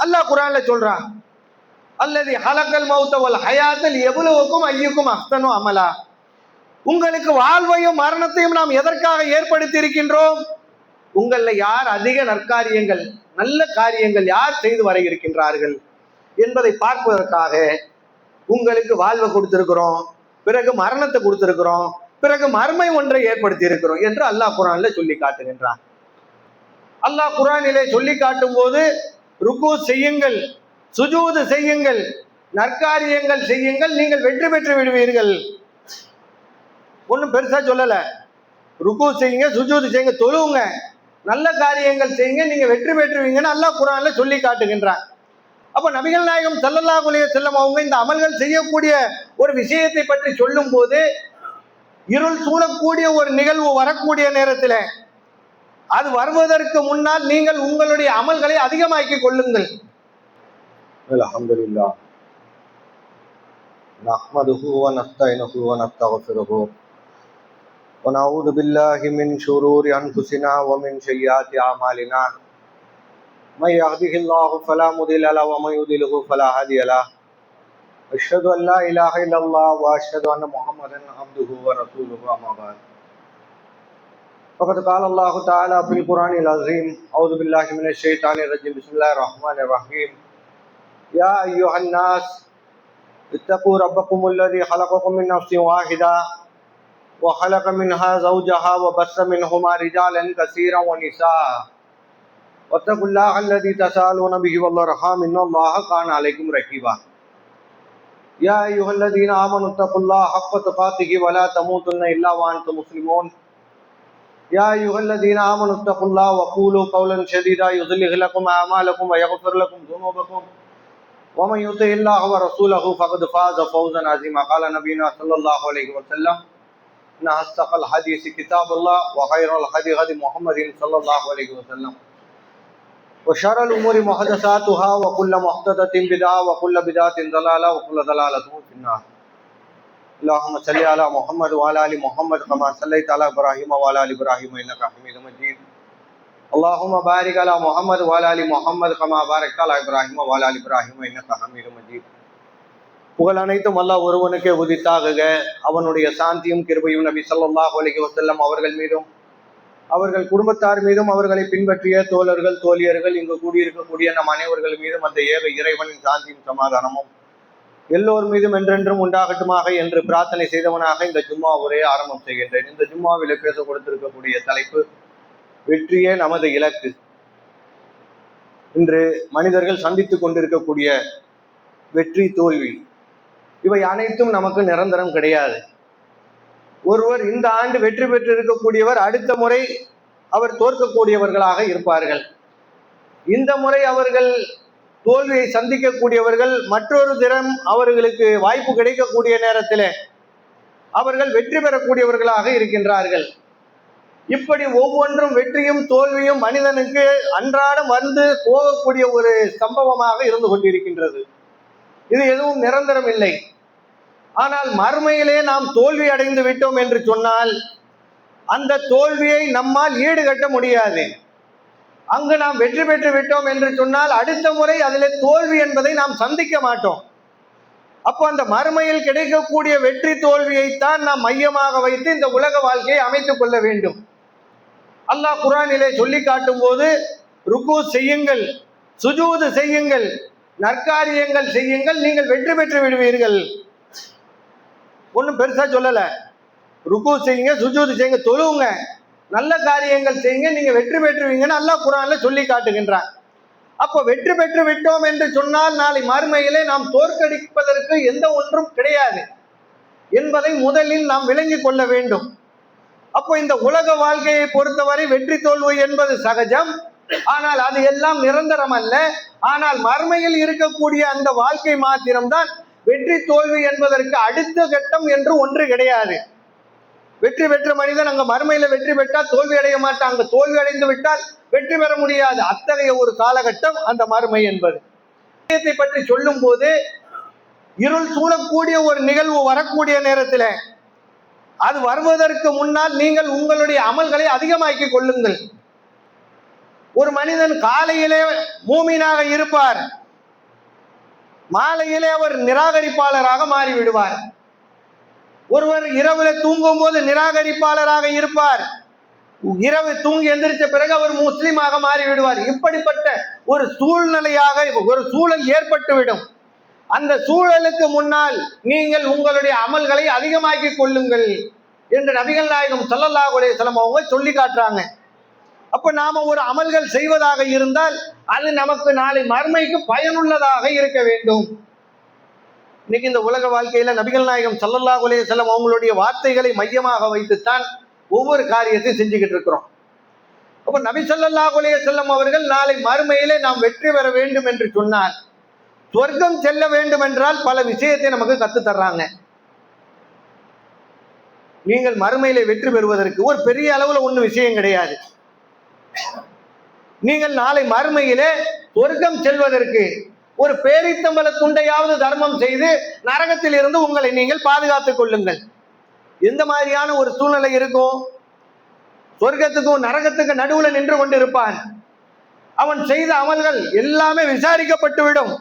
அல்லாஹ் குர்ஆன்ல சொல்றான், அல்லதி ஹலக்கல் மௌத வல் ஹயாத்தல் எவ்வளவுக்கும் ஐயுக்கும் அஹ்சனு அமலா. உங்களுக்கு வாழ்வையும் மரணத்தையும் நாம் எதற்காக ஏற்படுத்தி இருக்கின்றோம்? உங்கள யார் அதிக நற்காரியங்கள் நல்ல காரியங்கள் யார் செய்து வர இருக்கின்றார்கள் என்பதை பார்ப்பதற்காக உங்களுக்கு வாழ்வை கொடுத்திருக்கிறோம், பிறகு மரணத்தை கொடுத்திருக்கிறோம், பிறகு மர்மை ஒன்றை ஏற்படுத்தி இருக்கிறோம் என்று அல்லாஹ் குர்ஆன்ல சொல்லி காட்டுகின்றான். அல்லாஹ் குர்ஆனிலே சொல்லி காட்டும் போது ருக்கு செய்யுங்கள், சுஜூது செய்யுங்கள், நற்காரியங்கள் செய்யுங்கள், நீங்கள் வெற்றி பெற்று விடுவீர்கள். ஒன்றும் பெருசா சொல்லல. ருக்கு செய்யுங்க, சுஜூது செய்யுங்க, தொழுவுங்க, நல்ல காரியங்கள் செய்யுங்க, நீங்க வெற்றி பெற்றுவீங்கன்னு அல்லாஹ் குர்ஆன்ல சொல்லி காட்டுகின்றான். அப்ப நபிகள் நாயகம் ஸல்லல்லாஹு அலைஹி வஸல்லம் அவங்க இந்த அமல்கள் செய்யக்கூடிய ஒரு விஷயத்தை பற்றி சொல்லும் போது, இருள் சூழக்கூடிய ஒரு நிகழ்வு வரக்கூடிய நேரத்தில் அது வருவதற்கு முன்னால் நீங்கள் உங்களுடைய அமல்களை அதிகமாக்கிக் கொள்ளுங்கள். அல்ஹம்துலில்லாஹ் நஹ்மதுஹு வ நஸ்தஈனுஹு வ நஸ்தக்ஃபிருஹு வ நஊது பில்லாஹி மின் ஷுரூரி அன்ஃபுஸினா வ மின் ஸய்யிஆத்தி அமாலினா من يهده الله فلا مضل له ومن يضلل فلا هادي له أشهد أن لا إله إلا الله وأشهد أن محمدا عبده ورسوله أما بعد فقد قال الله تعالى في القرآن العظيم أعوذ بالله من الشيطان الرجيم بسم الله الرحمن الرحيم يا أيها الناس اتقوا ربكم الذي خلقكم من نفس واحدة وخلق منها زوجها وبث منهما رجالا كثيرا ونساء واتقوا الله الذي تساءلون به والأرحام إن الله كان عليكم رقيبا يا أيها الذين آمنوا اتقوا الله حق تقاته ولا تموتن إلا وأنتم مسلمون يا أيها الذين آمنوا اتقوا الله وقولوا قولا سديدا يصلح لكم أعمالكم ويغفر لكم ذنوبكم ومن يطع الله ورسوله فقد فاز فوزا عظيما قال نبينا صلى الله عليه وسلم إن أصدق الحديث كتاب الله وخير الهدي هدي محمد صلى الله عليه وسلم وشر الأمور محدثاتها وكل محدثة بدعة وكل بدعة ضلالة وكل ضلالة في النار. اللهم صل على محمد وعلى آل محمد كما صليت على إبراهيم وعلى آل إبراهيم إنك حميد مجيد. اللهم بارك على محمد وعلى آل محمد كما باركت على إبراهيم وعلى آل إبراهيم إنك حميد مجيد. புகழ் அனைத்தும் அல்லாஹ் ஒருவனுக்கே உரித்தாகுக. அவனுடைய சாந்தியும் கிருபையும் நபி ஸல்லல்லாஹு அலைஹி வஸல்லம் அவர்கள் மீதும் அவர்கள் குடும்பத்தார் மீதும் அவர்களை பின்பற்றிய தோழர்கள் தோழியர்கள் இங்கு கூடியிருக்கக்கூடிய நம் அனைவர்கள் மீதும் அந்த ஏக இறைவனின் சாந்தியும் சமாதானமும் எல்லோர் மீதும் என்றென்றும் உண்டாகட்டுமாக என்று பிரார்த்தனை செய்தவனாக இந்த ஜும்மா உரையை ஆரம்பம் செய்கின்றேன். இந்த ஜும்மாவில் பேச கொடுத்திருக்கக்கூடிய தலைப்பு வெற்றியே நமது இலக்கு. இன்று மனிதர்கள் சந்தித்துக் கொண்டிருக்கக்கூடிய வெற்றி தோல்வி இவை அனைத்தும் நமக்கு நிரந்தரம் கிடையாது. ஒருவர் இந்த ஆண்டு வெற்றி பெற்றிருக்கக்கூடியவர் அடுத்த முறை அவர் தோற்கக்கூடியவர்களாக இருப்பார்கள். இந்த முறை அவர்கள் தோல்வியை சந்திக்கக்கூடியவர்கள் மற்றொரு தினம் அவர்களுக்கு வாய்ப்பு கிடைக்கக்கூடிய நேரத்தில் அவர்கள் வெற்றி பெறக்கூடியவர்களாக இருக்கின்றார்கள். இப்படி ஒவ்வொன்றும் வெற்றியும் தோல்வியும் மனிதனுக்கு அன்றாடம் வந்து போகக்கூடிய ஒரு சம்பவமாக இருந்து கொண்டிருக்கின்றது. இது எதுவும் நிரந்தரம் இல்லை. ஆனால் மறுமையிலே நாம் தோல்வி அடைந்து விட்டோம் என்று சொன்னால் அந்த தோல்வியை நம்மால் ஈடுகட்ட முடியாது. அங்கு நாம் வெற்றி பெற்று விட்டோம் என்று சொன்னால் அடுத்த முறை அதிலே தோல்வி என்பதை நாம் சந்திக்க மாட்டோம். அப்போ அந்த மறுமையில் கிடைக்கக்கூடிய வெற்றி தோல்வியைத்தான் நாம் மையமாக வைத்து இந்த உலக வாழ்க்கையை அமைத்துக் கொள்ள வேண்டும். அல்லாஹ் குர்ஆனிலே சொல்லி காட்டும் போது ருக்கு செய்யுங்கள், சுஜூது செய்யுங்கள், நற்காரியங்கள் செய்யுங்கள், நீங்கள் வெற்றி பெற்று விடுவீர்கள். ஒன்றும் பெருசா சொல்லல. ருக்கு செய்யுங்க, சுஜூது செய்யுங்க, தொழுவுங்க, நல்ல காரியங்கள் செய்யுங்க, நீங்க வெற்றி பெற்றுவீங்கன்னு அல்லாஹ் குர்ஆன்ல சொல்லி காட்டுகின்றான். அப்போ வெற்றி பெற்று விட்டோம் என்று சொன்னால் நாளை மறுமையிலே நாம் தோற்கடிப்பதற்கு எந்த ஒன்றும் கிடையாது என்பதை முதலில் நாம் விளங்கிக் கொள்ள வேண்டும். அப்போ இந்த உலக வாழ்க்கையை பொறுத்தவரை வெற்றி தோல்வி என்பது சகஜம். ஆனால் அது எல்லாம் நிரந்தரம் அல்ல. ஆனால் மறுமையில் இருக்கக்கூடிய அந்த வாழ்க்கை மாத்திரம்தான் வெற்றி தோல்வி என்பதற்கு அடுத்த கட்டம் என்று ஒன்று கிடையாது. வெற்றி பெற்ற மனிதன் அங்க மறுமையில வெற்றி பெற்றால் தோல்வி அடைய மாட்டான், அங்க தோல்வி அடைந்து விட்டால் வெற்றி பெற முடியாது. அத்தகைய ஒரு காலகட்டம் அந்த மறுமை என்பது. விஷயத்தை பற்றி சொல்லும் போது இருள் சூழக்கூடிய ஒரு நிகழ்வு வரக்கூடிய நேரத்தில் அது வருவதற்கு முன்னால் நீங்கள் உங்களுடைய அமல்களை அதிகமாக்கிக் கொள்ளுங்கள். ஒரு மனிதன் காலையிலே மூமினாக இருப்பார், மாலையிலே அவர் நிராகரிப்பாளராக மாறிவிடுவார். ஒருவர் இரவுல தூங்கும் போது நிராகரிப்பாளராக இருப்பார், இரவு தூங்கி எந்திரிச்ச பிறகு அவர் முஸ்லீமாக மாறிவிடுவார். இப்படிப்பட்ட ஒரு சூழ்நிலையாக ஒரு சூழல் ஏற்பட்டுவிடும். அந்த சூழலுக்கு முன்னால் நீங்கள் உங்களுடைய அமல்களை அதிகமாக்கி கொள்ளுங்கள் என்று நபிகள் நாயகம் ஸல்லல்லாஹு அலைஹி வஸல்லம் அவங்க சொல்லி காட்டுறாங்க. அப்ப நாம ஒரு அமல்கள் செய்வதாக இருந்தால் அது நமக்கு நாளை மறுமைக்கு பயனுள்ளதாக இருக்க வேண்டும். இன்னைக்கு இந்த உலக வாழ்க்கையில நபிகள் நாயகம் ஸல்லல்லாஹு அலைஹி வஸல்லம் அவங்களுடைய வார்த்தைகளை மையமாக வைத்துத்தான் ஒவ்வொரு காரியத்தையும் செஞ்சுக்கிட்டு இருக்கிறோம். அப்ப நபி ஸல்லல்லாஹு அலைஹி வஸல்லம் அவர்கள் நாளை மறுமையிலே நாம் வெற்றி பெற வேண்டும் என்று சொன்னால், சொர்க்கம் செல்ல வேண்டும் என்றால் பல விஷயத்தை நமக்கு கத்து தர்றாங்க. நீங்கள் மறுமையிலே வெற்றி பெறுவதற்கு ஒரு பெரிய அளவுல ஒன்றும் விஷயம் கிடையாது. நீங்கள் நாளை மறுமையிலே சொர்க்கம் செல்வதற்கு ஒரு பேரித்தம்பல துண்டையாவது தர்மம் செய்து நரகத்தில் இருந்து உங்களை நீங்கள் பாதுகாத்துக் கொள்ளுங்கள். எந்த மாதிரியான ஒரு சூழ்நிலை இருக்கும்? சொர்க்கத்துக்கும் நரகத்துக்கு நடுவுல நின்று கொண்டிருப்பான். அவன் செய்த அமல்கள் எல்லாமே விசாரிக்கப்பட்டுவிடும்.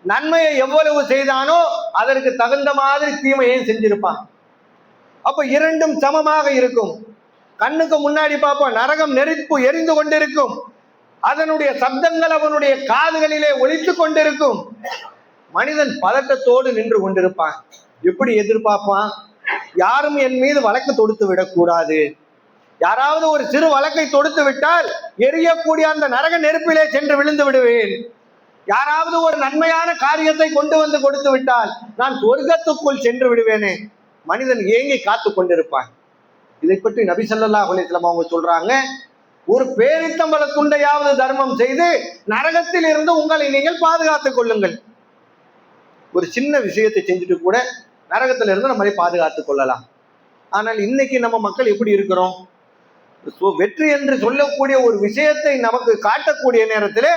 நன்மையை எவ்வளவு செய்தானோ அதற்கு தகுந்த மாதிரி தீமையை செஞ்சிருப்பான். அப்ப இரண்டும் சமமாக இருக்கும். கண்ணுக்கு முன்னாடி பார்ப்போம், நரகம் நெருப்பு எரிந்து கொண்டிருக்கும், அதனுடைய சப்தங்கள் அவனுடைய காதுகளிலே ஒலித்து கொண்டிருக்கும். மனிதன் பதட்டத்தோடு நின்று கொண்டிருப்பான். எப்படி எதிர்பார்ப்பான்? யாரும் என் மீது வழக்கு தொடுத்து விடக்கூடாது, யாராவது ஒரு சிறு வழக்கை தொடுத்து விட்டால் எரியக்கூடிய அந்த நரக நெருப்பிலே சென்று விழுந்து விடுவேன். யாராவது ஒரு நன்மையான காரியத்தை கொண்டு வந்து கொடுத்து விட்டால் நான் சொர்க்கத்துக்குள் சென்று விடுவேனே. மனிதன் ஏங்கி காத்து கொண்டிருப்பான். இதை பற்றி நபி ஸல்லல்லாஹு அலைஹி வஸல்லம் அவங்க சொல்றாங்க, ஒரு பேரித்தம்பல துண்டையாவது தர்மம் செய்து நரகத்தில் இருந்து உங்களை நீங்கள் பாதுகாத்துக் கொள்ளுங்கள். ஒரு சின்ன விஷயத்தை செஞ்சுட்டு கூட நரகத்துல இருந்து நம்மளை பாதுகாத்துக் கொள்ளலாம். ஆனால் இன்னைக்கு நம்ம மக்கள் எப்படி இருக்கிறோம்? வெற்றி என்று சொல்லக்கூடிய ஒரு விஷயத்தை நமக்கு காட்டக்கூடிய நேரத்தில்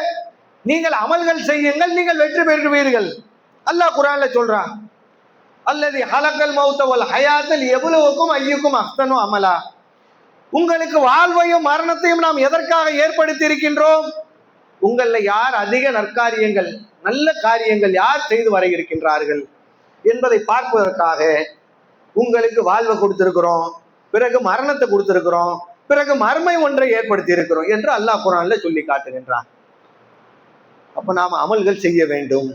நீங்கள் அமல்கள் செய்யுங்கள், நீங்கள் வெற்றி பெறுவீர்கள். அல்லாஹ் குர்ஆன்ல சொல்றான், அல்லதி ஹலக்கல் மௌத வல் ஹயாத்தல் யப்லுவுக்கும் அய்யுக்கும் அஹ்ஸனு அமலா. உங்களுக்கு வாழ்வையும் மரணத்தையும் நாம் எதற்காக ஏற்படுத்தி இருக்கின்றோம்? உங்கள யார் அதிக நற்காரியங்கள் நல்ல காரியங்கள் யார் செய்து வர இருக்கின்றார்கள் என்பதை பார்ப்பதற்காக உங்களுக்கு வாழ்வை கொடுத்திருக்கிறோம், பிறகு மரணத்தை கொடுத்திருக்கிறோம், பிறகு மறுமை ஒன்றை ஏற்படுத்தி இருக்கிறோம் என்று அல்லாஹ் குர்ஆன்ல சொல்லி காட்டுகின்றான். அப்ப நாம் அமல்கள் செய்ய வேண்டும்.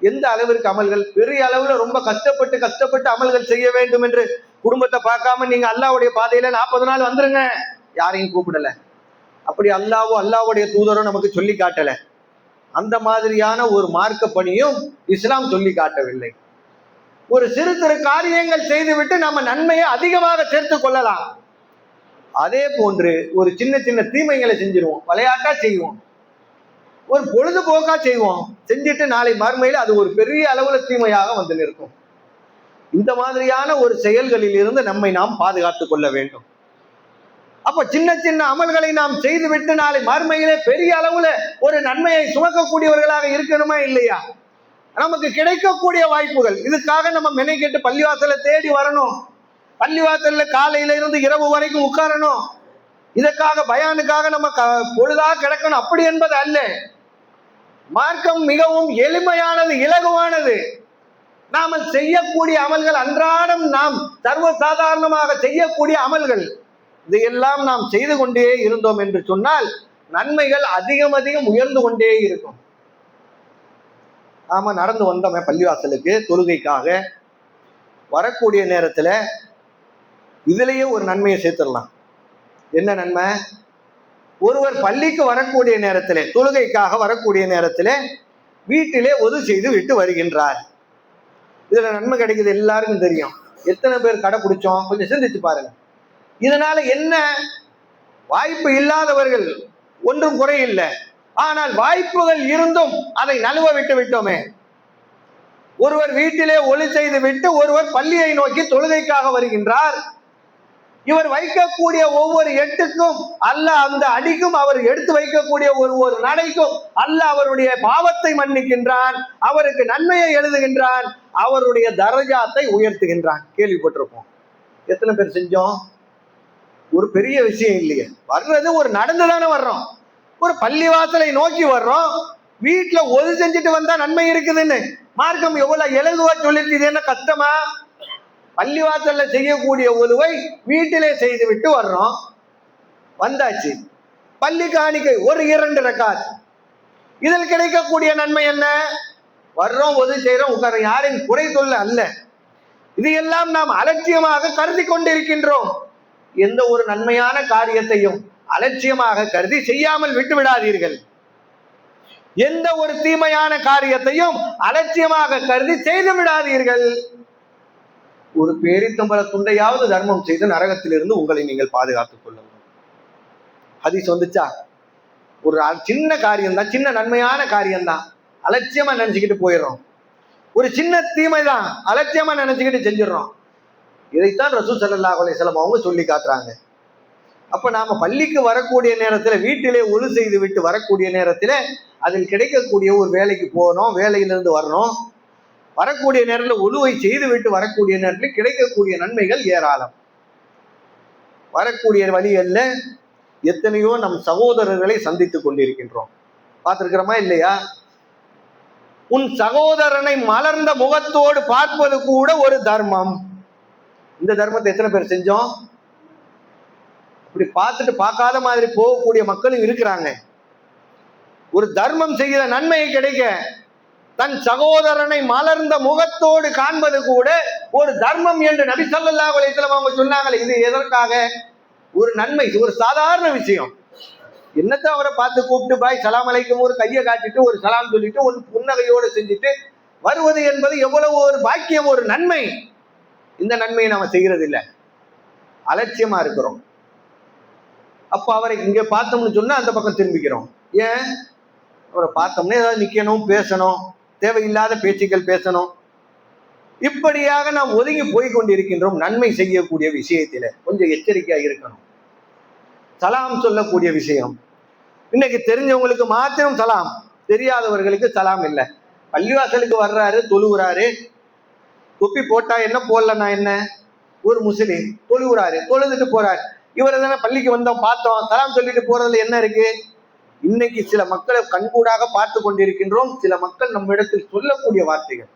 எந்த அளவிற்கு அமல்கள்? பெரிய அளவுல ரொம்ப கஷ்டப்பட்டு அமல்கள் செய்ய வேண்டும் என்று குடும்பத்தை பார்க்காம நீங்க அல்லாஹ்வுடைய பாதையில 40 நாள் வந்துருங்க, யாரையும் கூப்பிடல. அப்படி அல்லாஹ்வுடைய தூதரும் நமக்கு சொல்லி காட்டல. அந்த மாதிரியான ஒரு மார்க்க பணியும் இஸ்லாம் சொல்லி காட்டவில்லை. ஒரு சிறு சிறு காரியங்கள் செய்துவிட்டு நம்ம நன்மையை அதிகமாக சேர்த்து கொள்ளலாம். அதே போன்று ஒரு சின்ன சின்ன தீமைகளை செஞ்சிருவோம், விளையாட்டா செய்வோம், ஒரு பொழுதுபோக்கா செய்வோம், செஞ்சுட்டு நாளை மறுமையில் அது ஒரு பெரிய அளவுல தீமையாக வந்து நிற்கும். இந்த மாதிரியான ஒரு செயல்களில் இருந்து நம்மை நாம் பாதுகாத்துக் கொள்ள வேண்டும். அப்ப சின்ன சின்ன அமல்களை நாம் செய்துவிட்டு நாளை மறுமையிலே பெரிய அளவுல ஒரு நன்மையை சுமக்கக்கூடியவர்களாக இருக்கணுமா இல்லையா? நமக்கு கிடைக்கக்கூடிய வாய்ப்புகள், இதுக்காக நம்ம மெனக்கெட்டு பள்ளிவாசல தேடி வரணும், பள்ளிவாசல்ல காலையில இருந்து இரவு வரைக்கும் உட்காரணும், இதற்காக பயானுக்காக நம்ம பொழுதாக கிடக்கணும், அப்படி என்பது அல்ல. மார்க்கம் மிகவும் எளிமையானது, இலகுவானது. நாம செய்யக்கூடிய அமல்கள் அன்றாடம் நாம் சர்வசாதாரணமாக செய்யக்கூடிய அமல்கள், இதையெல்லாம் நாம் செய்து கொண்டே இருந்தோம் என்று சொன்னால் நன்மைகள் அதிகம் அதிகம் உயர்ந்து கொண்டே இருக்கும். நாம நடந்து வந்தோமே பள்ளிவாசலுக்கு தொழுகைக்காக, வரக்கூடிய நேரத்துல இதுலயே ஒரு நன்மையை சேர்த்துடலாம். என்ன நன்மை? ஒருவர் பள்ளிக்கு வரக்கூடிய நேரத்திலே, தொழுகைக்காக வரக்கூடிய நேரத்திலே வீட்டிலே ஒது செய்து விட்டு வருகின்றார். இதுல நன்மை கிடைக்குது, எல்லாருக்கும் தெரியும். எத்தனை பேர் கடைபிடிச்சோம் கொஞ்சம் சிந்திச்சு பாருங்க. இதனால என்ன? வாய்ப்பு இல்லாதவர்கள் ஒன்றும் குறையில்லை, ஆனால் வாய்ப்புகள் இருந்தும் அதை நழுவ விட்டு விட்டோமே. ஒருவர் வீட்டிலே ஒளி செய்து விட்டு ஒருவர் பள்ளியை நோக்கி தொழுகைக்காக வருகின்றார். இவர் வைக்கக்கூடிய ஒவ்வொரு எட்டுக்கும் அல்லாஹ், அந்த அடிக்கும் அவர் எடுத்து வைக்கக்கூடிய ஒரு நடைக்கும் அல்லாஹ் அவருடைய பாவத்தை மன்னிக்கின்றான், அவருக்கு நன்மையை எழுதுகின்றான், அவருடைய தரஜாத்தை உயர்த்துகின்றான். கேள்விப்பட்டிருப்போம். எத்தனை பேர் செஞ்சோம்? ஒரு பெரிய விஷயம் இல்லையே. வர்றது ஒரு நடந்துதானே வர்றோம், ஒரு பள்ளிவாசலை நோக்கி வர்றோம், வீட்டுல ஒது செஞ்சுட்டு வந்தா நன்மை இருக்குதுன்னு மார்க்கம் எவ்வளவு இலகுவா சொல்லிட்டு, இது என்ன கஷ்டமா? பள்ளிவாசல்ல செய்யக்கூடிய ஒதுவை வீட்டிலே செய்து விட்டு வர்றோம், வந்தாச்சு பள்ளி காணிக்கை ஒரு 2 ரக்காத், இதில் கிடைக்கக்கூடிய நன்மை என்ன? வர்றோம், ஒது செய்யறோம், உட்கார, யாரையும் குறை சொல்ல அல்ல, இது எல்லாம் நாம் அலட்சியமாக கருதி கொண்டிருக்கின்றோம். எந்த ஒரு நன்மையான காரியத்தையும் அலட்சியமாக கருதி செய்யாமல் விட்டு விடாதீர்கள். எந்த ஒரு தீமையான காரியத்தையும் அலட்சியமாக கருதி செய்து விடாதீர்கள். ஒரு பேரித்தம்பர துண்டையாவது தர்மம் செய்து நரகத்திலிருந்து உங்களை நீங்கள் பாதுகாத்துக் கொள்ளுங்கள். ஹதீஸ் வந்துச்சா? ஒரு சின்ன காரியம் தான், சின்ன நன்மையான காரியம் தான், அலட்சியமா நினைச்சுக்கிட்டு போயிடுறோம். ஒரு சின்ன தீமை தான் அலட்சியமா நினைச்சுக்கிட்டு செஞ்சிடறோம். இதைத்தான் ரசூல் ஸல்லல்லாஹு அலைஹி வஸல்லம் அவங்க சொல்லி காட்டுறாங்க. அப்ப நாம பள்ளிக்கு வரக்கூடிய நேரத்துல, வீட்டிலே ஒழு செய்து விட்டு வரக்கூடிய நேரத்துல, அதில் கிடைக்கக்கூடிய ஒரு வேலைக்கு போகணும், வேலையிலிருந்து வரணும், வரக்கூடிய நேரத்தில் ஒழுவை செய்து விட்டு வரக்கூடிய நேரத்தில் கிடைக்கக்கூடிய நன்மைகள் ஏராளம். வரக்கூடிய வழிகள்ல எத்தனையோ நம் சகோதரர்களை சந்தித்துக் கொண்டிருக்கின்றோம், பார்த்திருக்கிறோமா இல்லையா? உன் சகோதரனை மலர்ந்த முகத்தோடு பார்ப்பது கூட ஒரு தர்மம். இந்த தர்மத்தை எத்தனை பேர் செஞ்சோம்? இப்படி பார்த்துட்டு பார்க்காத மாதிரி போகக்கூடிய மக்களும் இருக்கிறாங்க. ஒரு தர்மம் செய்கிற நன்மையை கிடைக்க தன் சகோதரனை மலர்ந்த முகத்தோடு காண்பது கூட ஒரு தர்மம் என்று நபி ஸல்லல்லாஹு அலைஹி வஸல்லம் அவங்க சொன்னாங்களே. இது எதற்காக? ஒரு நன்மை, ஒரு சாதாரண விஷயம். என்னத்தை அவரை பார்த்து கூப்பிட்டு பாய் சலாம் அலைக்கும் ஒரு கையை காட்டிட்டு ஒரு சலாம் சொல்லிட்டு ஒரு புன்னகையோடு செஞ்சுட்டு வருவது என்பது எவ்வளவு ஒரு பாக்கியம், ஒரு நன்மை. இந்த நன்மையை நாம செய்கிறது இல்லை, அலட்சியமா இருக்கிறோம். அப்ப அவரை இங்க பார்த்தோம்னு சொன்னா அந்த பக்கம் திரும்பிக்கிறோம். ஏன்? அவரை பார்த்தோம்னா ஏதாவது நிக்கணும், பேசணும், தேவையில்லாத பேச்சுக்கள் பேசணும், இப்படியாக நாம் ஒதுங்கி போய் கொண்டிருக்கின்றோம். நன்மை செய்யக்கூடிய விஷயத்தில கொஞ்சம் எச்சரிக்கையா இருக்கணும். சலாம் சொல்லக்கூடிய விஷயம், இன்னைக்கு தெரிஞ்சவங்களுக்கு மாத்திரம் சலாம், தெரியாதவர்களுக்கு சலாம் இல்லை. பள்ளிவாசலுக்கு வர்றாரு, தொழுகிறாரு, தொப்பி போட்டா என்ன, போடலன்னா என்ன, ஒரு முஸ்லிம் தொழுகிறாரு, தொழுதுட்டு போறாரு. இவரை தானே பள்ளிக்கு வந்தோம், பார்த்தோம், சலாம் சொல்லிட்டு போறதுல என்ன இருக்கு? இன்னைக்கு சில மக்களை கண்கூடாக பார்த்து கொண்டிருக்கின்றோம். சில மக்கள் நம்ம இடத்தில் சொல்லக்கூடிய வார்த்தைகள்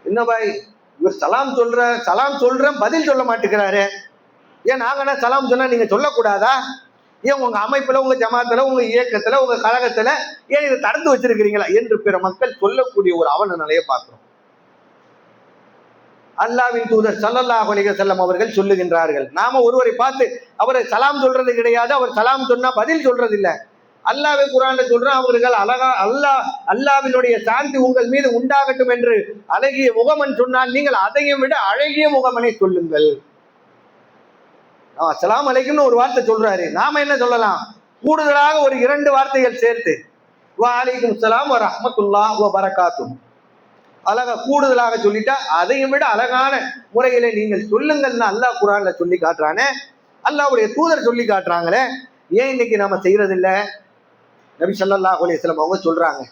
என்ன பாய், இவர் சலாம் சொல்றேன் பதில் சொல்ல மாட்டேங்கிறாரு. ஏன் நாங்கன்னா சலாம் சொன்னா நீங்க சொல்லக்கூடாதா? ஏன் உங்க அமைப்புல, உங்க ஜமாத்துல, உங்க இயக்கத்துல, உங்க கழகத்துல ஏன் இதை தடுத்து வச்சிருக்கிறீங்களா என்று பிற மக்கள் சொல்லக்கூடிய ஒரு அவல நிலையை பார்க்கிறோம். அல்லாஹ்வின் தூதர் ஸல்லல்லாஹு அலைஹி வஸல்லம் அவர்கள் சொல்லுகின்றார்கள், நாம ஒருவரை பார்த்து அவரை சலாம் சொல்றது கிடையாது, அவர் சலாம் சொன்னா பதில் சொல்றது இல்லை. அல்லாஹ்வே குர்ஆன்ல சொல்றான், அவர்கள் அழகா அல்லாஹ்வினுடைய சாந்தி உங்கள் மீது உண்டாகட்டும் என்று அழகிய முகமன் சொன்னால் நீங்கள் அதையும் விட அழகிய முகமனை சொல்லுங்கள். அஸ்ஸலாமு அலைக்கும்னு ஒரு வார்த்தை சொல்றாரு, நாம என்ன சொல்லலாம்? கூடுதலாக ஒரு 2 வார்த்தைகள் சேர்த்து வ அலைக்கும் ஸலாம் வ ரஹ்மத்துல்லாஹி வ பரகாத்துஹு அழகா கூடுதலாக சொல்லிட்டா அதையும் விட அழகான முறையில நீங்கள் சொல்லுங்கள்னு அல்லாஹ் குர்ஆன்ல சொல்லி காட்டுறானே, அல்லாஹ்வுடைய தூதர் சொல்லி காட்டுறாங்களே. ஏன் இன்னைக்கு நாம செய்யறது இல்லை? நபி ஸல்லல்லாஹு அலைஹி வஸல்லம் அவங்க சொல்றாங்க,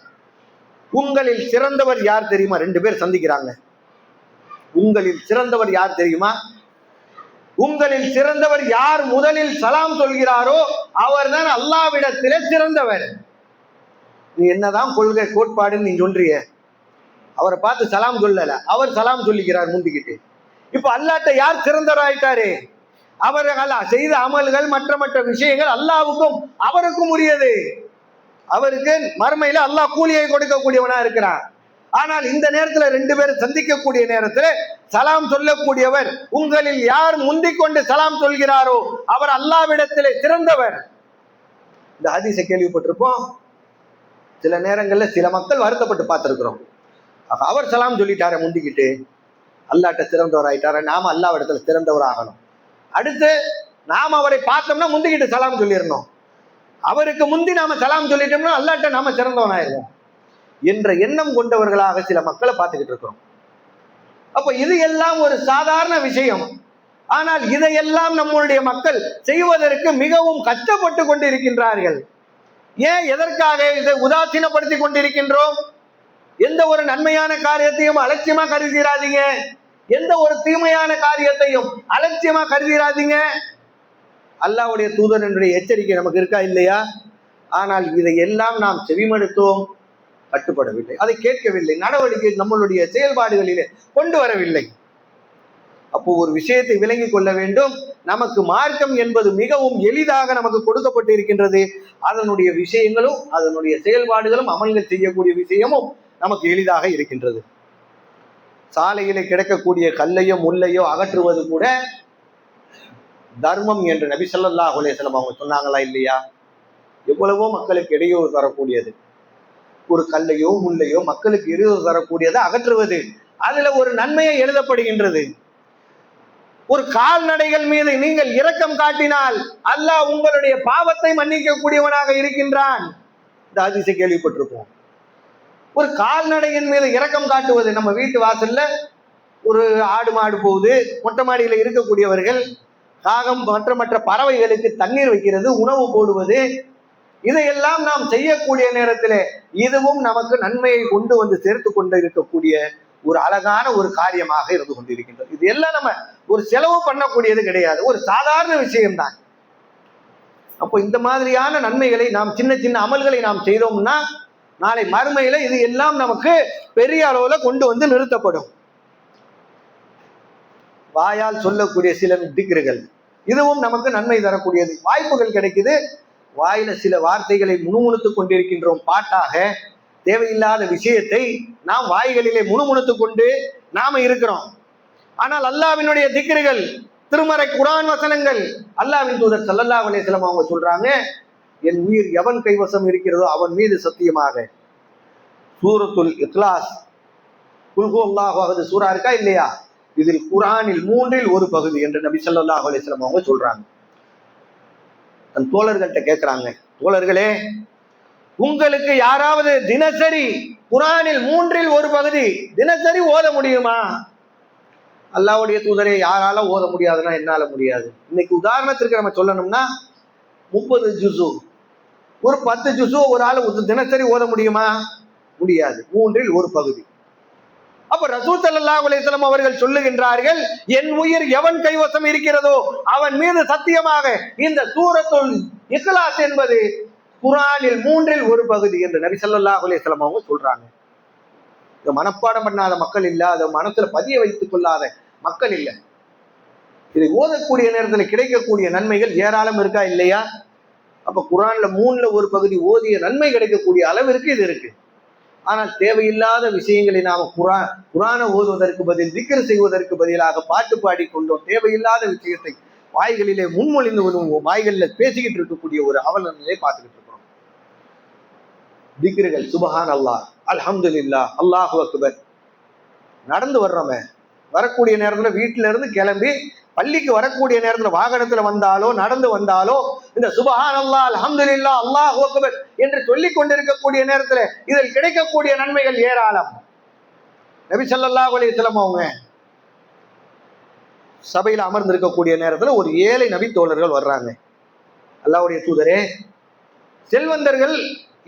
உங்களில் சிறந்தவர் யார் தெரியுமா? 2 பேர் சந்திக்கிறாங்க. உங்களில் சிறந்தவர் யார் தெரியுமா? உங்களில் சிறந்தவர் யார் முதலில் சலாம் சொல்கிறாரோ அவர் தான் அல்லாஹ்விடத்திலே சிறந்தவர். நீ என்னதான் கொள்கை கோட்பாடுன்னு நீ சொல்றிய, அவரை பார்த்து சலாம் சொல்லல, அவர் சலாம் சொல்லிக்கிறார் முந்திக்கிட்டு. இப்ப அல்லாஹ்ட்ட யார் சிறந்தவராயிட்டாரு? அவர்கள் செய்த அமல்கள், மற்ற விஷயங்கள் அல்லாஹ்வுக்கும் அவருக்கும் உரியது. அவருக்கு மறுமையில அல்லாஹ் கூலியை கொடுக்கக்கூடியவனா இருக்கிறான். ஆனால் இந்த நேரத்துல 2 பேரும் சந்திக்கக்கூடிய நேரத்துல சலாம் சொல்லக்கூடியவர், உங்களில் யார் முந்திக் கொண்டு சலாம் சொல்கிறாரோ அவர் அல்லாஹ்விடத்திலே சிறந்தவர். இந்த ஹதீஸை கேள்விப்பட்டிருப்போம். சில நேரங்கள்ல சில மக்கள் வருத்தப்பட்டு பார்த்திருக்கிறோம், அவர் சலாம் சொல்லிட்டார முந்திக்கிட்டு, அல்லாஹ்ட்ட சிறந்தவர் ஆயிட்டார, நாம அல்லாஹ்விடத்துல சிறந்தவர் ஆகணும். அடுத்து நாம அவரை பார்த்தோம்னா முந்திக்கிட்டு சலாம் சொல்லிடணும், அவருக்கு முந்தி நாம சலாம் சொல்லிட்டோம்னா அல்லாஹ்ட்ட நாம சிறந்தவன் ஆயிடுவோம் என்ற எண்ணம் கொண்டவர்களாக சில மக்களை பார்த்துக்கிட்டு இருக்கிறோம். அப்ப இது எல்லாம் ஒரு சாதாரண விஷயம். ஆனால் இதையெல்லாம் நம்மளுடைய மக்கள் செய்வதற்கு மிகவும் கஷ்டப்பட்டு கொண்டு இருக்கின்றார்கள். ஏன், எதற்காக இதை உதாசீனப்படுத்தி கொண்டிருக்கின்றோம்? எந்த ஒரு நன்மையான காரியத்தையும் அலட்சியமா கருதிராதீங்க, எந்த ஒரு தீமையான காரியத்தையும் அலட்சியமா கருதிராதீங்க. அல்லாஹ்வுடைய தூதரனுடைய எச்சரிக்கை நமக்கு இருக்கா இல்லையா? ஆனால் இதையெல்லாம் நாம் செவிமடுத்தோம், கட்டுப்படவில்லை, அதை கேட்கவில்லை, நடவடிக்கை நம்மளுடைய செயல்பாடுகளிலே கொண்டு வரவில்லை. அப்போ ஒரு விஷயத்தை விளங்கிக் கொள்ள வேண்டும், நமக்கு மார்க்கம் என்பது மிகவும் எளிதாக நமக்கு கொடுக்கப்பட்டு இருக்கின்றது. அதனுடைய விஷயங்களும் அதனுடைய செயல்பாடுகளும் அமல்கள் செய்யக்கூடிய விஷயமும் நமக்கு எளிதாக இருக்கின்றது. சாலையிலே கிடக்கக்கூடிய கல்லையோ முள்ளையோ அகற்றுவது கூட தர்மம் என்று நபி ஸல்லல்லாஹு அலைஹி வஸல்லம் அவங்க சொன்னாங்களா இல்லையா? எவ்வளவோ மக்களுக்கு இடையூறு தரக்கூடியது, ஒரு கல்லையோ முள்ளையோ மக்களுக்கு இடையூறு தரக்கூடியதை அகற்றுவது, அதுல ஒரு நன்மையை எழுதப்படுகின்றது. ஒரு கால்நடைகள் மீது நீங்கள் இரக்கம் காட்டினால் அல்லாஹ் உங்களுடைய பாவத்தை மன்னிக்க கூடியவனாக இருக்கின்றான். இந்த ஹதீஸை கேள்விப்பட்டிருப்போம். ஒரு கால்நடையின் மீது இரக்கம் காட்டுவது, நம்ம வீட்டு வாசல்ல ஒரு ஆடு மாடு போகுது, மொட்டை மாடியில இருக்கக்கூடியவர்கள் காகம் மற்ற பறவைகளுக்கு தண்ணீர் வைக்கிறது, உணவு போடுவது, இதையெல்லாம் நாம் செய்யக்கூடிய நேரத்தில் இதுவும் நமக்கு நன்மையை கொண்டு வந்து சேர்த்து கொண்டு இருக்கக்கூடிய ஒரு அழகான ஒரு காரியமாக இருந்து கொண்டிருக்கின்றது. இது எல்லாம் நம்ம ஒரு செலவு பண்ணக்கூடியது கிடையாது, ஒரு சாதாரண விஷயம்தான். அப்போ இந்த மாதிரியான நன்மைகளை நாம் சின்ன சின்ன அமல்களை நாம் செய்தோம்னா நாளை மறுமையில இது எல்லாம் நமக்கு பெரிய அளவுல கொண்டு வந்து நிறுத்தப்படும். வாயால் சொல்லக்கூடிய சில திக்ருகள், இதுவும் நமக்கு நன்மை தரக்கூடியது. வாய்ப்புகள் கிடைக்குது, வாயில சில வார்த்தைகளை முணுமுணுத்துக் கொண்டிருக்கின்றோம், பாட்டாக தேவையில்லாத விஷயத்தை நாம் வாய்களிலே முணுமுணுத்துக் கொண்டு நாம இருக்கிறோம். ஆனால் அல்லாஹ்வினுடைய திக்ருகள், திருமறை குர்ஆன் வசனங்கள், அல்லாஹ்வின் தூதர் ஸல்லல்லாஹு அலைஹி வஸல்லம் அவங்க சொல்றாங்க, என் உயிர் எவன் கைவசம் இருக்கிறதோ அவன் மீது சத்தியமாக. சூரத்துல் இக்லாஸ், குல் ஹுவல்லாஹு அஹத் சூரா இருக்கா இல்லையா? இதில் குர்ஆனில் 3இல் ஒரு பகுதி என்று நபி ஸல்லல்லாஹு அலைஹி வஸல்லம் அவங்க சொல்றாங்க. தன் தோழர்கள்ட்ட கேட்கிறாங்க, தோழர்களே, உங்களுக்கு யாராவது தினசரி குர்ஆனில் 3இல் ஒரு பகுதி தினசரி ஓத முடியுமா? அல்லாஹ்வுடைய தூதரே, யாரால ஓத முடியாதுன்னா என்னால முடியாது. இன்னைக்கு உதாரணத்திற்கு நம்ம சொல்லணும்னா 30 ஜுசு, ஒரு 10 ஜுசு ஒரு ஆள் தினசரி ஓத முடியுமா? முடியாது. 3இல் ஒரு பகுதி. அப்ப ரசூல் ஸல்லல்லாஹு அலைஹி வஸல்லம் அவர்கள் சொல்லுகின்றார்கள், என் உயிர் எவன் கைவசம் இருக்கிறதோ அவன் மீது சத்தியமாக இந்த சூரத்துல் இக்லாஸ் என்பது குர்ஆனில் 3இல் ஒரு பகுதி என்று நபி ஸல்லல்லாஹு அலைஹி வஸல்லம் அவங்க சொல்றாங்க. இந்த மனப்பாடம் பண்ணாத மக்கள் இல்ல, அதை மனசுல பதிய வைத்துக் கொள்ளாத மக்கள் இல்லை. இதை ஓதக்கூடிய நேரத்தில் கிடைக்கக்கூடிய நன்மைகள் ஏராளம் இருக்கா இல்லையா? அப்ப குர்ஆன்ல 3ல ஒரு பகுதி ஓதிய நன்மை கிடைக்கக்கூடிய அளவிற்கு இது இருக்கு. ஆனால் தேவையில்லாத விஷயங்களை நாம குர்ஆனை ஓதுவதற்கு பதில் திக்ர் செய்வதற்கு பதிலாக பாட்டு பாடி கொண்டோம். தேவையில்லாத விஷயத்தை வாய்களிலே முன்மொழிந்து வாய்களில் பேசிக்கிட்டு இருக்கக்கூடிய ஒரு அவலநிலையை பார்த்துக்கிட்டு இருக்கிறோம். திக்ருகள், சுபஹான் அல்லாஹ், அல்ஹம்துலில்லாஹ், அல்லாஹு அக்பர், நடந்து வர்றோமே, வரக்கூடிய நேரத்தில் வீட்டில இருந்து கிளம்பி பள்ளிக்கு வரக்கூடிய நேரத்தில் வாகனத்துல வந்தாலோ நடந்து வந்தாலோ இந்த சுபஹான் அல்லாஹ், அல்ஹம்துலில்லாஹ், அல்லாஹு அக்பர் என்று சொல்லிக் கொண்டிருக்கக்கூடிய நேரத்தில் இதில் கிடைக்கக்கூடிய நன்மைகள் ஏராளம். நபி ஸல்லல்லாஹு அலைஹி வஸல்லம் அவங்க சபையில் அமர்ந்து இருக்கக்கூடிய நேரத்தில் ஒரு ஏழை நபி தோழர்கள் வர்றாங்க. அல்லாஹ்வுடைய தூதரே, செல்வந்தர்கள்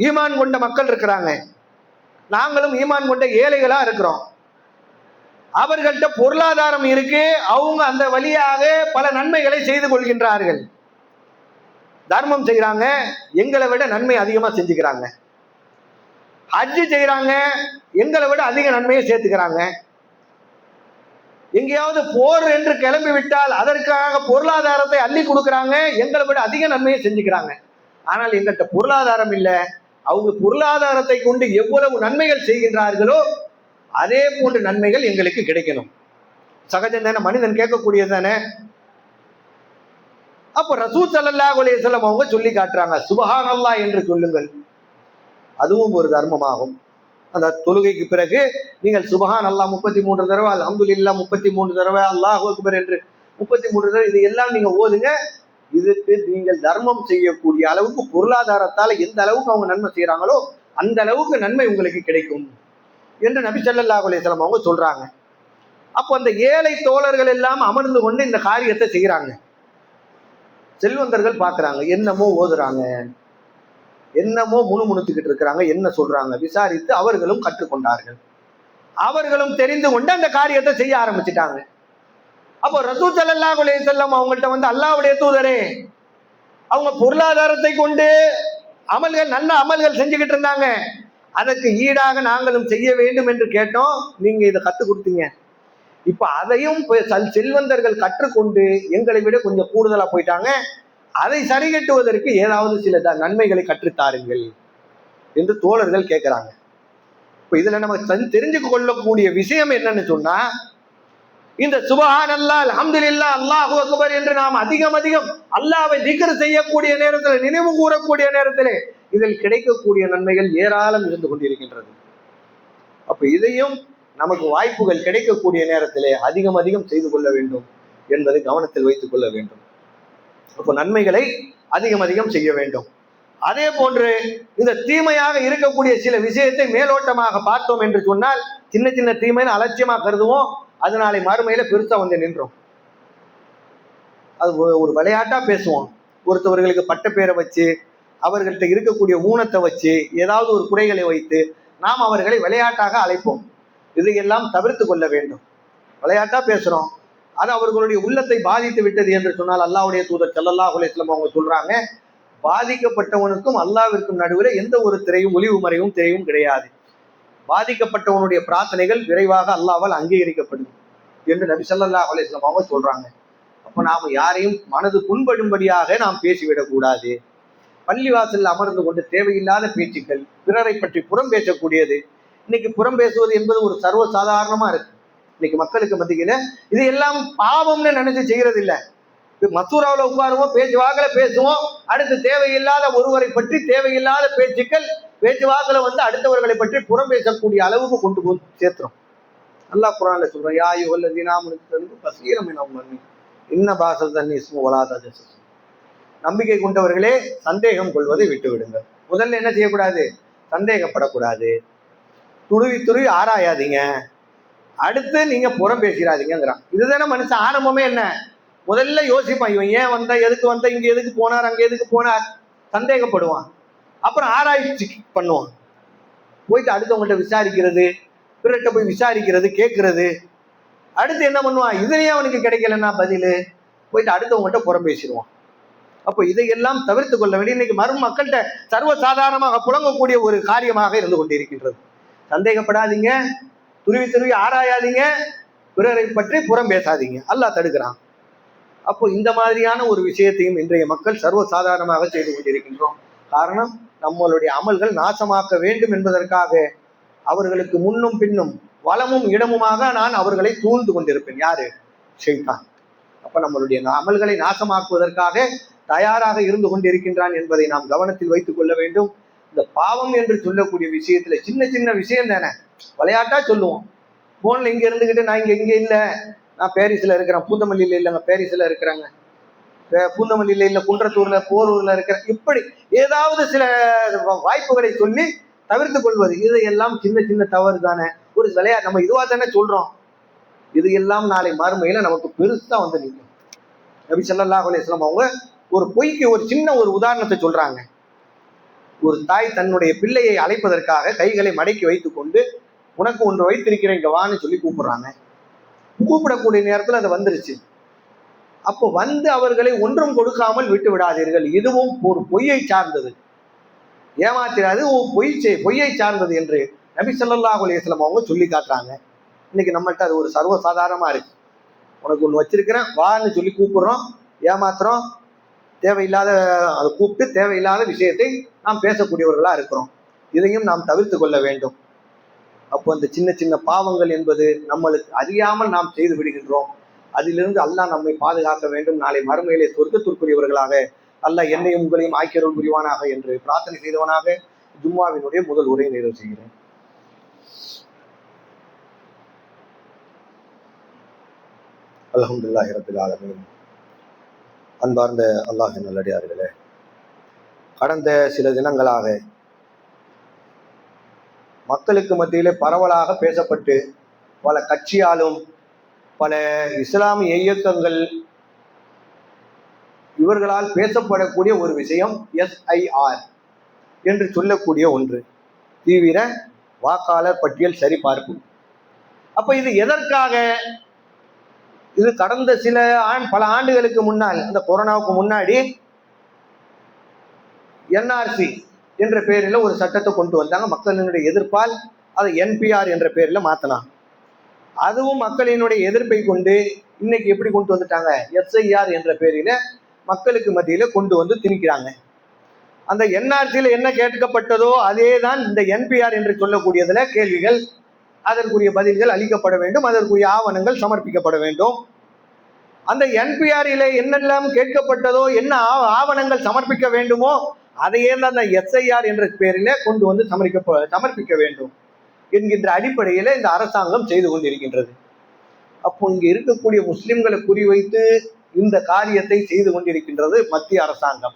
ஈமான் கொண்ட மக்கள் இருக்கிறாங்க, நாங்களும் ஈமான் கொண்ட ஏழைகளா இருக்கிறோம், அவர்கள்ட்ட பொருளாதாரம் இருக்கு, அவங்க அந்த வழியாக பல நன்மைகளை செய்து கொள்கின்றார்கள், தர்மம் செய்யறாங்க, எங்களை விட நன்மை அதிகமா செஞ்சுக்கிறாங்க, ஹஜ் செய்யறாங்க, எங்களை விட அதிக நன்மையை சேர்த்துக்கிறாங்க, எங்கேயாவது போர் என்று கிளம்பி விட்டால் அதற்காக பொருளாதாரத்தை அள்ளி கொடுக்குறாங்க, எங்களை விட அதிக நன்மையை செஞ்சுக்கிறாங்க. ஆனால் எங்கள்கிட்ட பொருளாதாரம் இல்லை, அவங்க பொருளாதாரத்தை கொண்டு எவ்வளவு நன்மைகள் செய்கின்றார்களோ அதே போன்ற நன்மைகள் எங்களுக்கு கிடைக்கணும். சகஜம் தானே, மனிதன் கேட்கக்கூடியது தானே. அப்ப ரசூல் ஸல்லல்லாஹு அலைஹி வஸல்லம் அவங்க சொல்லி காட்டுறாங்க, சுபஹான் அல்லாஹ் என்று சொல்லுங்கள், அதுவும் ஒரு தர்மமாகும். அந்த தொழுகைக்கு பிறகு நீங்கள் சுபஹான் அல்லாஹ் 33 தடவை, அல்ஹம்துலில்லாஹ் 33 தடவை, அல்லாஹு அக்பர் என்று 33 தடவை, இது எல்லாம் நீங்க ஓதுங்க. இதுக்கு நீங்கள் தர்மம் செய்யக்கூடிய அளவுக்கு பொருளாதாரத்தால எந்த அளவுக்கு அவங்க நன்மை செய்யறாங்களோ அந்த அளவுக்கு நன்மை உங்களுக்கு கிடைக்கும் என்று நபி ஸல்லல்லாஹு அலைஹி வஸல்லம் அவங்க சொல்றாங்க. அப்போ அந்த ஏழை தோழர்கள் எல்லாம் அமர்ந்து கொண்டு இந்த காரியத்தை செய்யறாங்க. செல்வந்தர்கள் பார்க்கறாங்க, என்னமோ ஓதுறாங்க, என்னமோ முணுமுணுத்துக்கிட்டு இருக்கிறாங்க, என்ன சொல்றாங்க விசாரித்து அவர்களும் கற்றுக்கொண்டார்கள், அவர்களும் தெரிந்து கொண்டு அந்த காரியத்தை செய்ய ஆரம்பிச்சுட்டாங்க. அப்போ ரசூல் ஸல்லல்லாஹு அலைஹி வஸல்லம் அவங்கள்ட்ட வந்து, அல்லாஹ்வுடைய தூதரே, அவங்க பொருளாதாரத்தை கொண்டு அமல்கள், நல்ல அமல்கள் செஞ்சுக்கிட்டு இருந்தாங்க. அதற்கு ஈடாக நாங்களும் செய்ய வேண்டும் என்று கேட்டோம். நீங்க இதை கற்றுக் கொடுத்தீங்க. இப்ப அதையும் செல்வந்தர்கள் கற்றுக்கொண்டு எங்களை விட கொஞ்சம் கூடுதலா போயிட்டாங்க. அதை சரி கட்டுவதற்கு ஏதாவது சில நன்மைகளை கற்றுத்தாருங்கள் என்று தோழர்கள் கேட்கிறாங்க. இப்ப இதுல நம்ம தெரிஞ்சு கொள்ளக்கூடிய விஷயம் என்னன்னு சொன்னா, இந்த சுபஹானல்லாஹ், அல்ஹம்துலில்லாஹ், அல்லாஹு அக்பர் என்று நாம் அதிகம் அல்லாஹ்வை திக்ர் செய்யக்கூடிய நேரத்தில், நினைவு கூறக்கூடிய நேரத்திலே இதில் கிடைக்கக்கூடிய நன்மைகள் ஏராளம் இருந்து கொண்டிருக்கின்றது. அப்ப இதையும் நமக்கு வாய்ப்புகள் கிடைக்கக்கூடிய நேரத்திலே அதிகம் செய்து கொள்ள வேண்டும் என்பதை கவனத்தில் வைத்துக் கொள்ள வேண்டும். அப்போ நன்மைகளை அதிகம் செய்ய வேண்டும். அதே போன்று இந்த தீமையாக இருக்கக்கூடிய சில விஷயத்தை மேலோட்டமாக பார்த்தோம் என்று சொன்னால், சின்ன தீமைன்னு அலட்சியமா கருதுவோம். அதனாலே மறுமையில பெருசா வந்து நின்றோம். அது ஒரு விளையாட்டா பேசுவோம். ஒருத்தவர்களுக்கு பட்ட பேரை வச்சு, அவர்கள்ட்ட இருக்கக்கூடிய ஊனத்தை வச்சு, ஏதாவது ஒரு குறைகளை வைத்து நாம் அவர்களை விளையாட்டாக அழைப்போம். இதையெல்லாம் தவிர்த்து கொள்ள வேண்டும். விளையாட்டா பேசுறோம், அது அவர்களுடைய உள்ளத்தை பாதித்து விட்டது என்று சொன்னால், அல்லாஹ்வுடைய தூதர் ஸல்லல்லாஹு அலைஹி வஸல்லம் அவங்க சொல்றாங்க, பாதிக்கப்பட்டவனுக்கும் அல்லாஹ்விற்கும் நடுவில் எந்த ஒரு திரையும், ஒளிவு மறைவும் திரையும் கிடையாது. பாதிக்கப்பட்டவனுடைய பிரார்த்தனைகள் விரைவாக அல்லாஹ்வால் அங்கீகரிக்கப்படும் என்று நபி ஸல்லல்லாஹு அலைஹி வஸல்லம் அவங்க சொல்றாங்க. அப்ப நாம யாரையும் மனது புண்படும்படியாக நாம் பேசிவிடக் கூடாது. பள்ளிவாசல் அமர்ந்து கொண்டு தேவையில்லாத பேச்சுக்கள், பிறரை பற்றி புறம் பேசக்கூடியது. இன்னைக்கு புறம் பேசுவது என்பது ஒரு சர்வ சாதாரணமா இருக்கு. இன்னைக்கு மக்களுக்கு மத்தியில இது எல்லாம் பாவம்னு நினைச்சு செய்யறது இல்லை. மசூராவில் உட்காருவோம், பேச்சு வாக்கில பேசுவோம், அடுத்து தேவையில்லாத ஒருவரை பற்றி தேவையில்லாத பேச்சுக்கள், பேச்சு வாக்கில அடுத்தவர்களை பற்றி புறம் பேசக்கூடிய அளவுக்கு கொண்டு போய் சேர்த்துறோம். அல்லாஹ் குர்ஆன்ல சொல்றோம், யா அய்யுஹல்லதீன ஆமனு பஸீரம் மினல் மன்னி இன்ன பாஸல் தன்னி இஸ்மு வலா தஜஸ்ஸஸ். நம்பிக்கை கொண்டவர்களே, சந்தேகம் கொள்வதை விட்டு விடுங்கள். முதல்ல என்ன செய்யக்கூடாது? சந்தேகப்படக்கூடாது. துருவி ஆராயாதீங்க. அடுத்து நீங்க புறம் பேசிடாதீங்கிறான். இதுதானே மனுஷன் ஆரம்பமே. என்ன முதல்ல யோசிப்பான், இவன் ஏன் வந்தா, எதுக்கு வந்தா, இங்க எதுக்கு போனார், அங்க எதுக்கு போனார், சந்தேகப்படுவான். அப்புறம் ஆராய்ச்சி பண்ணுவான். போயிட்டு அடுத்தவங்கள்ட்ட விசாரிக்கிறது, பிறர்கிட்ட போய் விசாரிக்கிறது, கேட்கறது. அடுத்து என்ன பண்ணுவான்? இதுலயே அவனுக்கு கிடைக்கலன்னா பதிலு, போயிட்டு அடுத்தவங்கள்ட்ட புறம் பேசிடுவான். அப்போ இதையெல்லாம் தவிர்த்து கொள்ள வேண்டிய இன்னைக்கு மக்கள்கிட்ட சர்வசாதாரணமாக புழங்கக்கூடிய ஒரு காரியமாக இருந்து கொண்டிருக்கின்றது. சந்தேகப்படாதீங்க, துருவி ஆராயாதீங்க, பிறரை பற்றி புறம் பேசாதீங்க. அல்லாஹ் தடுக்கிறான். அப்போ இந்த மாதிரியான ஒரு விஷயத்தையும் இன்றைய மக்கள் சர்வசாதாரணமாக செய்து கொண்டிருக்கின்றோம். காரணம், நம்மளுடைய அமல்கள் நாசமாக்க வேண்டும் என்பதற்காக அவர்களுக்கு முன்னும் பின்னும் வலமும் இடமுமாக நான் அவர்களை சூழ்ந்து கொண்டிருப்பேன். யாரு? ஷைத்தான். அப்ப நம்மளுடைய அமல்களை நாசமாக்குவதற்காக தயாராக இருந்து கொண்டிருக்கின்றான் என்பதை நாம் கவனத்தில் வைத்துக் கொள்ள வேண்டும். இந்த பாவம் என்று சொல்லக்கூடிய விஷயத்துல சின்ன விஷயம் தானே, விளையாட்டா சொல்லுவோம். போன்ல இங்க இருந்துகிட்டு நான் இங்க இல்ல, நான் பாரிஸ்ல இருக்கிறேன், பூந்தமல்லியில இல்லைங்க, பாரிஸ்ல இருக்கிறாங்க, பூந்தமல்லியில இல்ல, குன்றத்தூர்ல, போரூர்ல இருக்கிறேன், இப்படி ஏதாவது சில வாய்ப்புகளை சொல்லி தவிர்த்து கொள்வது, இதையெல்லாம் சின்ன தவறு தானே. ஒரு விளையாட்டு நம்ம இதுவா தானே சொல்றோம். இது எல்லாம் நாளை மறுமையில நமக்கு பெருசா நிற்கும். நபி ஸல்லல்லாஹு அலைஹி வஸல்லம் அவங்க ஒரு பொய்க்கு ஒரு சின்ன ஒரு உதாரணத்தை சொல்றாங்க. ஒரு தாய் தன்னுடைய பிள்ளையை அழைப்பதற்காக கைகளை மடக்கி வைத்துக் கொண்டு, உனக்கு ஒன்று வைத்திருக்கிறேன், இங்க வான்னு சொல்லி கூப்பிடுறாங்க. கூப்பிடக்கூடிய நேரத்தில் அது வந்துருச்சு. அப்போ அவர்களை ஒன்றும் கொடுக்காமல் விட்டு விடாதீர்கள், இதுவும் ஒரு பொய்யை சார்ந்தது, ஏமாத்திராது, பொய்யை சார்ந்தது என்று நபி ஸல்லல்லாஹு அலைஹி வஸல்லம் அவங்க சொல்லி காட்டுறாங்க. இன்னைக்கு நம்மள்ட்ட அது ஒரு சர்வசாதாரணமா இருக்கு. உனக்கு ஒன்று வச்சிருக்கிறேன் வான்னு சொல்லி கூப்பிடுறோம், ஏமாத்துறோம், தேவையில்லாத அதை கூப்பிட்டு தேவையில்லாத விஷயத்தை நாம் பேசக்கூடியவர்களா இருக்கிறோம். இதையும் நாம் தவிர்த்து கொள்ள வேண்டும். அப்போ அந்த சின்ன பாவங்கள் என்பது நம்மளுக்கு அறியாமல் நாம் செய்து விடுகின்றோம். அதிலிருந்து அல்லாஹ் நம்மை பாதுகாக்க வேண்டும். நாளை மறுமையிலே சொர்க்கத்திற்குரியவர்களாக அல்லாஹ் என்னையும் உங்களையும் ஆக்கியருள் புரிவானாக என்று பிரார்த்தனை செய்தவனாக ஜும்மாவினுடைய முதல் உரையை நிறைவு செய்கிறேன். அல்ஹம்துலில்லாஹி ரப்பில் ஆலமீன். அன்பார்ந்த அல்லாஹ்வின் நல்லடியார்களே, கடந்த சில தினங்களாக மக்களுக்கு மத்தியிலே பரவலாக பேசப்பட்டு பல கட்சியாலும் பல இஸ்லாமிய இயக்கங்கள் இவர்களால் பேசப்படக்கூடிய ஒரு விஷயம் SIR என்று சொல்லக்கூடிய ஒன்று, தீவிர வாக்காளர் பட்டியல் சரிபார்ப்பு. அப்ப இது எதற்காக? இது கடந்த பல ஆண்டுகளுக்கு முன்னால், இந்த கொரோனாவுக்கு முன்னாடி NRC என்ற பேரில் ஒரு சட்டத்தை கொண்டு வந்தாங்க. மக்களினுடைய எதிர்ப்பால் அதை என்பிஆர் என்ற பேரில் மாற்றினாங்க. அதுவும் மக்களினுடைய எதிர்ப்பை கொண்டு இன்னைக்கு எப்படி கொண்டு வந்துட்டாங்க, எஸ்ஐஆர் என்ற பேரில மக்களுக்கு மத்தியில கொண்டு வந்து திணிக்கிறாங்க. அந்த என்ஆர்சியில என்ன கேட்கப்பட்டதோ அதே தான் இந்த என்பிஆர் என்று சொல்லக்கூடியதுல கேள்விகள், அதற்குரிய பதில்கள் அளிக்கப்பட வேண்டும், அதற்குரிய ஆவணங்கள் சமர்ப்பிக்கப்பட வேண்டும். அந்த என்பிஆரில என்னெல்லாம் கேட்கப்பட்டதோ, என்ன ஆவணங்கள் சமர்ப்பிக்க வேண்டுமோ அதையே தான் அந்த எஸ்ஐஆர் என்ற பேரில கொண்டு வந்து சமர்ப்பிக்க வேண்டும் என்கின்ற அடிப்படையில இந்த அரசாங்கம் செய்து கொண்டிருக்கின்றது. அப்போ இங்க இருக்கக்கூடிய முஸ்லிம்களை குறிவைத்து இந்த காரியத்தை செய்து கொண்டிருக்கின்றது மத்திய அரசாங்கம்.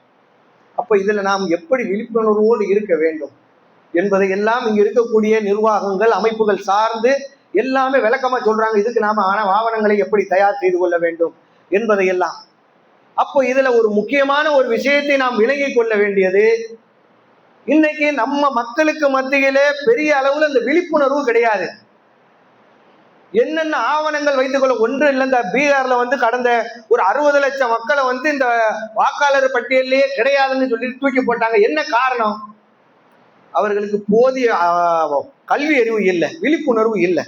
அப்ப இதுல நாம் எப்படி விழிப்புணர்வோடு இருக்க வேண்டும் என்பதை எல்லாம் இங்க இருக்கக்கூடிய நிர்வாகங்கள், அமைப்புகள் சார்ந்து எல்லாமே விளக்கமா சொல்றாங்க. இதுக்கு நாம ஆவணங்களை எப்படி தயார் செய்து கொள்ள வேண்டும் என்பதையெல்லாம். அப்போ இதுல ஒரு முக்கியமான ஒரு விஷயத்தை நாம் விளங்கி கொள்ள வேண்டியது, இன்னைக்கு நம்ம மக்களுக்கு மத்தியிலே பெரிய அளவுல இந்த விழிப்புணர்வு கிடையாது. என்னென்ன ஆவணங்கள் வைத்துக் கொள்ள ஒன்று இல்லை. இந்த பீகார்ல கடந்த ஒரு 60 லட்சம் மக்களை இந்த வாக்காளர் பட்டியலே கிடையாதுன்னு சொல்லி தூக்கி போட்டாங்க. என்ன காரணம்? அவர்களுக்கு போதிய கல்வி அறிவு இல்லை, விழிப்புணர்வு இல்லை.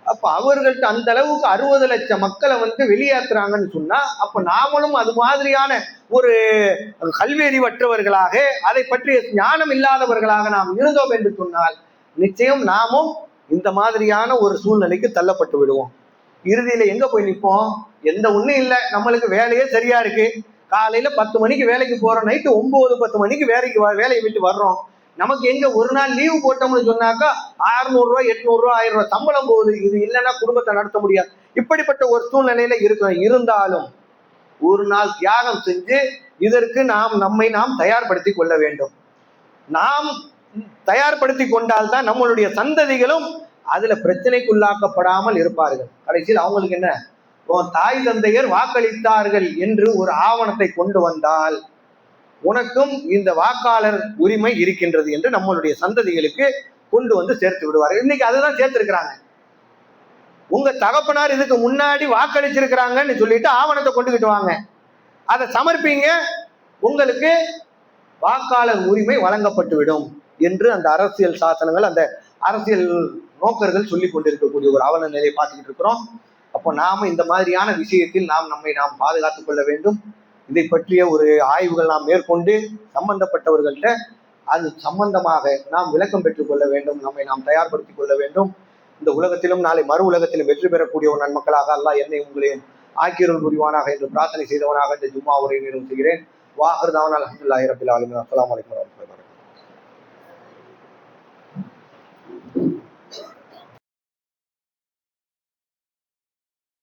அப்ப அவர்கள்ட்ட அந்த அளவுக்கு 60 லட்சம் மக்களை வெளியேற்றுறாங்கன்னு சொன்னா, அப்ப நாமளும் அது மாதிரியான ஒரு கல்வி அறிவற்றவர்களாக, அதை பற்றிய ஞானம் இல்லாதவர்களாக நாம் இருந்தோம் என்று சொன்னால் நிச்சயம் நாமும் இந்த மாதிரியான ஒரு சூழ்நிலைக்கு தள்ளப்பட்டு விடுவோம். இறுதியில எங்க போய் நிற்போம்? எந்த ஒண்ணும் இல்லை, நம்மளுக்கு வேலையே சரியா இருக்கு. காலையில 10 மணிக்கு வேலைக்கு போறோம், நைட்டு 9-10 மணிக்கு வேலையை விட்டு வர்றோம். நமக்கு எங்க ஒரு நாள் லீவு போட்டோம்னு சொன்னாக்கா 600 ரூபாய், 800 ரூபாய், 1000 ரூபாய் சம்பளம் போகுது. இது இல்லைன்னா குடும்பத்தை நடத்த முடியாது. இப்படிப்பட்ட ஒரு சூழ்நிலையில இருந்தாலும் ஒரு நாள் தியாகம் செஞ்சு இதற்கு நம்மை தயார்படுத்தி கொள்ள வேண்டும். நாம் தயார்படுத்தி கொண்டால்தான் நம்மளுடைய சந்ததிகளும் அதுல பிரச்சனைக்குள்ளாக்கப்படாமல் இருப்பார்கள். கடைசியில் அவங்களுக்கு என்ன, தாய் தந்தையர் வாக்களித்தார்கள் என்று ஒரு ஆவணத்தை கொண்டு வந்தால் உனக்கும் இந்த வாக்காளர் உரிமை இருக்கின்றது என்று நம்மளுடைய சந்ததிகளுக்கு கொண்டு சேர்த்து விடுவார்கள். இன்னைக்கு அதுதான் சேர்த்திருக்கிறாங்க. உங்க தகப்பனார் இதுக்கு முன்னாடி வாக்களிச்சிருக்கிறாங்கன்னு சொல்லிட்டு ஆவணத்தை கொண்டுகிட்டு வாங்க, அதை சமர்ப்பிங்க, உங்களுக்கு வாக்காளர் உரிமை வழங்கப்பட்டு விடும் என்று அந்த அரசியல் சாசனங்கள், அந்த அரசியல் நோக்கர்கள் சொல்லி கொண்டிருக்கக்கூடிய ஒரு அவல நிலையை பார்த்துக்கிட்டு இருக்கிறோம். அப்போ நாம இந்த மாதிரியான விஷயத்தில் நம்மை பாதுகாத்துக் கொள்ள வேண்டும். இதை பற்றிய ஒரு ஆய்வுகள் நாம் மேற்கொண்டு சம்பந்தப்பட்டவர்கள்ட்ட அது சம்பந்தமாக நாம் விளக்கம் பெற்றுக் கொள்ள வேண்டும், நம்மை தயார்படுத்திக் கொள்ள வேண்டும். இந்த உலகத்திலும் நாளை மறு உலகத்திலும் வெற்றி பெறக்கூடிய ஒரு நன்மக்களாக அல்லாஹ் என்னை உங்களையும் ஆக்கியருள் புரிவானாக என்று பிரார்த்தனை செய்தவனாக இந்த ஜும்மா உரையை நிறைவு செய்கிறேன். வாஹிர் தாவானா அல்ஹம்துலில்லாஹி ரப்பில் ஆலமீன். அஸ்ஸலாமு அலைக்கும்.